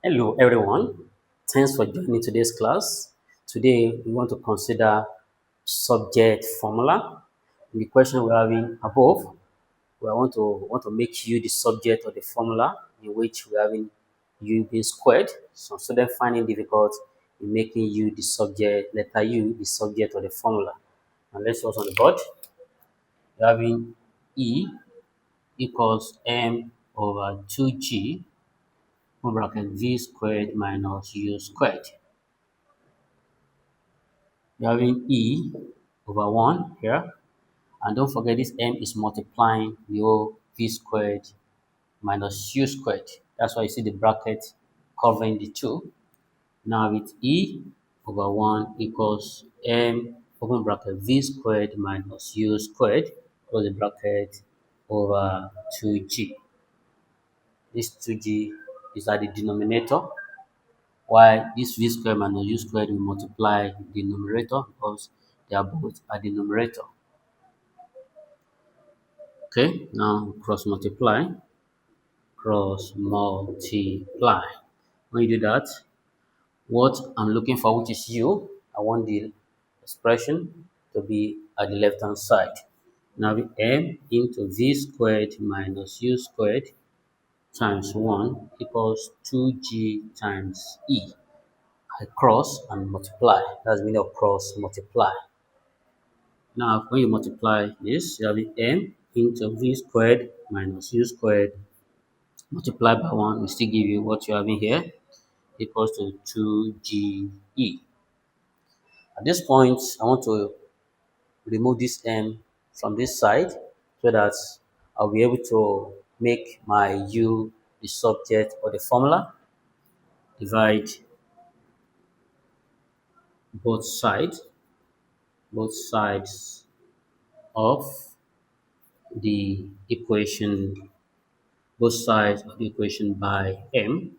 Hello everyone, thanks for joining today's class. Today we want to consider subject formula. In the question we're having above, we want to make u the subject of the formula in which we're having u being squared. Some students find it difficult in making u the subject, letter u the subject of the formula. And let's see what's on the board. We're having e equals m over 2g bracket v squared minus u squared. You're having e over 1 here. And don't forget this m is multiplying the whole v squared minus u squared. That's why you see the bracket covering the two. Now with e over 1 equals m open bracket v squared minus u squared close the bracket over 2g. This 2g is at the denominator, while this v squared minus u squared will multiply the numerator because they are both at the numerator. Okay, now cross multiply. When you do that, what I'm looking for, which is u, I want the expression to be at the left hand side. Now we m into v squared minus u squared times 1 equals 2g times e. I cross and multiply. That's the meaning of cross multiply. Now, when you multiply this, you have m into v squared minus u squared multiplied by 1 will still give you what you have in here equals to 2ge. At this point, I want to remove this m from this side so that I'll be able to make my u the subject of the formula. Divide both sides of the equation by m.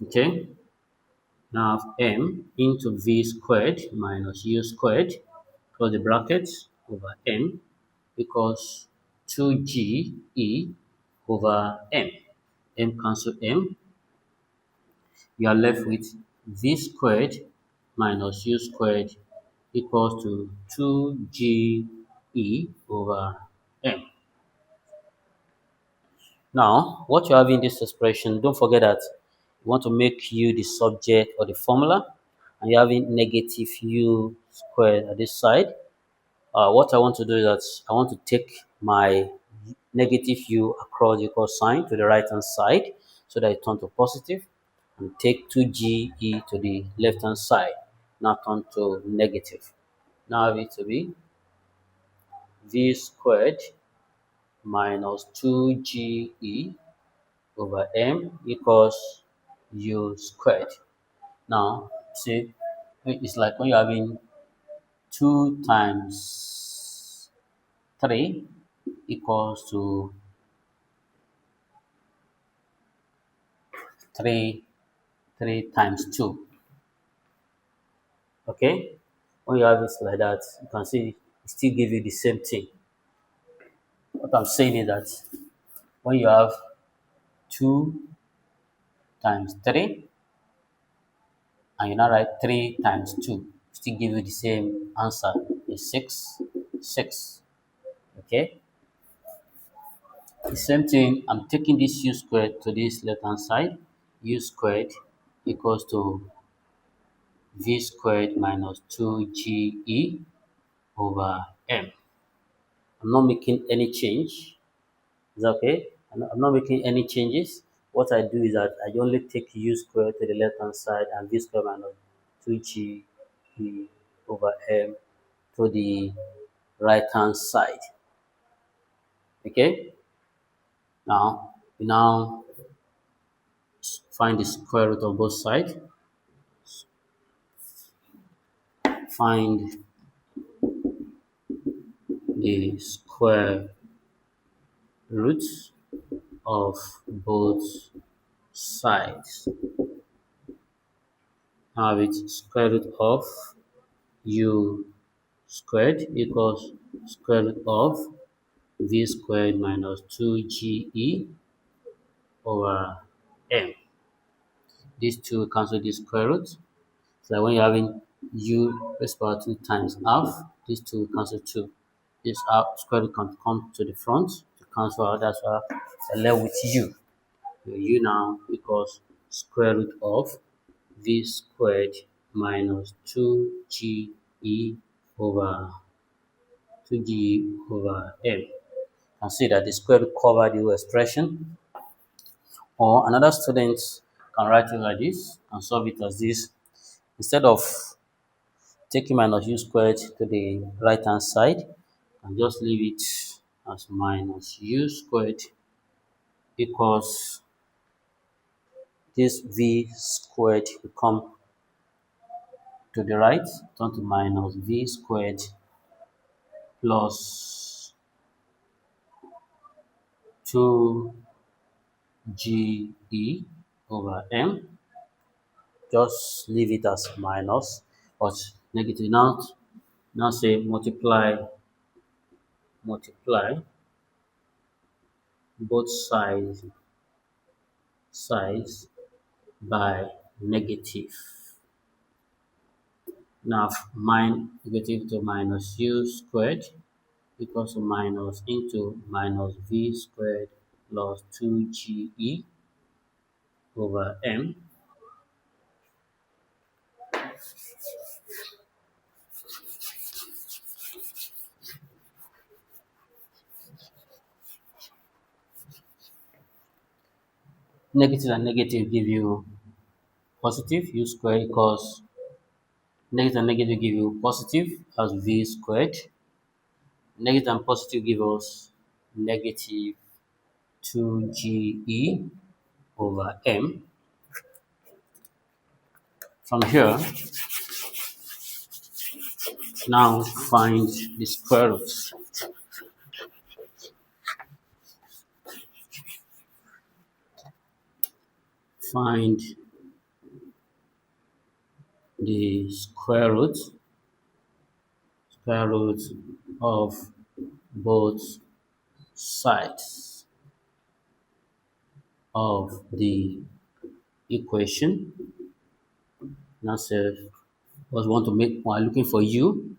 Okay, now m into v squared minus u squared close the brackets over m equals 2g e over m. M cancel m. You are left with v squared minus u squared equals to 2g e over m. Now, what you have in this expression, don't forget that you want to make u the subject of the formula, and you're having negative u squared at this side. What I want to do is that I want to take my negative u across the equal sign to the right hand side so that it turns to positive, and take 2ge to the left hand side, now turn to negative. Now I have it to be v squared minus 2ge over m equals u squared. Now, see, it's like when you're having 2 times 3 equals to 3 times 2. Okay? When you have it like that, you can see it still give you the same thing. What I'm saying is that when you have 2 times 3 and you now write 3 times 2, still give you the same answer. It's 6. Okay? The same thing, I'm taking this u squared to this left hand side. U squared equals to v squared minus 2ge over m. I'm not making any change. Is that okay? I'm not making any changes. What I do is that I only take u squared to the left hand side and v squared minus 2ge over m to the right hand side. Okay? Now, we now find the square root of both sides. Find the square roots of both sides. Now it's square root of u squared equals square root of v squared minus 2ge over m. These two cancel this square root. So that when you're having u raised to power 2 times half, these two cancel 2. This half square root can come to the front to cancel out. That's why I left with u. U now equals square root of v squared minus 2ge over 2g over m. And see that the square root covered the whole expression. Or another student can write it like this and solve it as this. Instead of taking minus u squared to the right hand side, and just leave it as minus u squared equals this v squared will come to the right, turn to minus v squared plus 2ge over m. Just leave it as minus, but negative. Now say multiply both sides by negative. Now negative to minus u squared equals to minus into minus v squared plus 2ge over m. Negative and negative give you positive. U squared equals negative and negative give you positive as v squared. Negative and positive give us negative 2ge over m. From here, now find the square root. Find the square root of both sides of the equation. Now say what we want to make while looking for u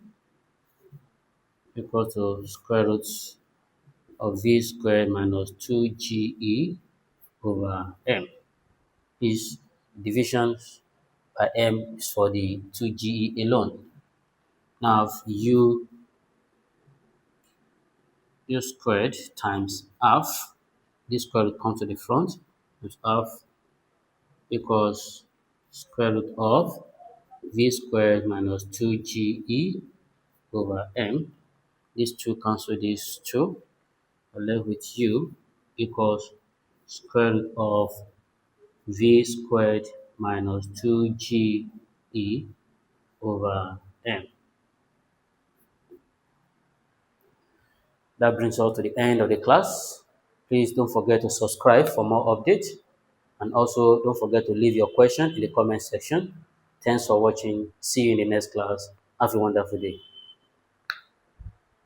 equal to square root of v squared minus 2ge over m. Is division by m is for the 2ge alone. Now u squared times half, this square root comes to the front, which half equals square root of v squared minus 2ge over m. These two cancel these two. We're left with u equals square root of v squared minus 2ge over m. That brings us to the end of the class. Please don't forget to subscribe for more updates, and also don't forget to leave your question in the comment section. Thanks for watching. See you in the next class. Have a wonderful day.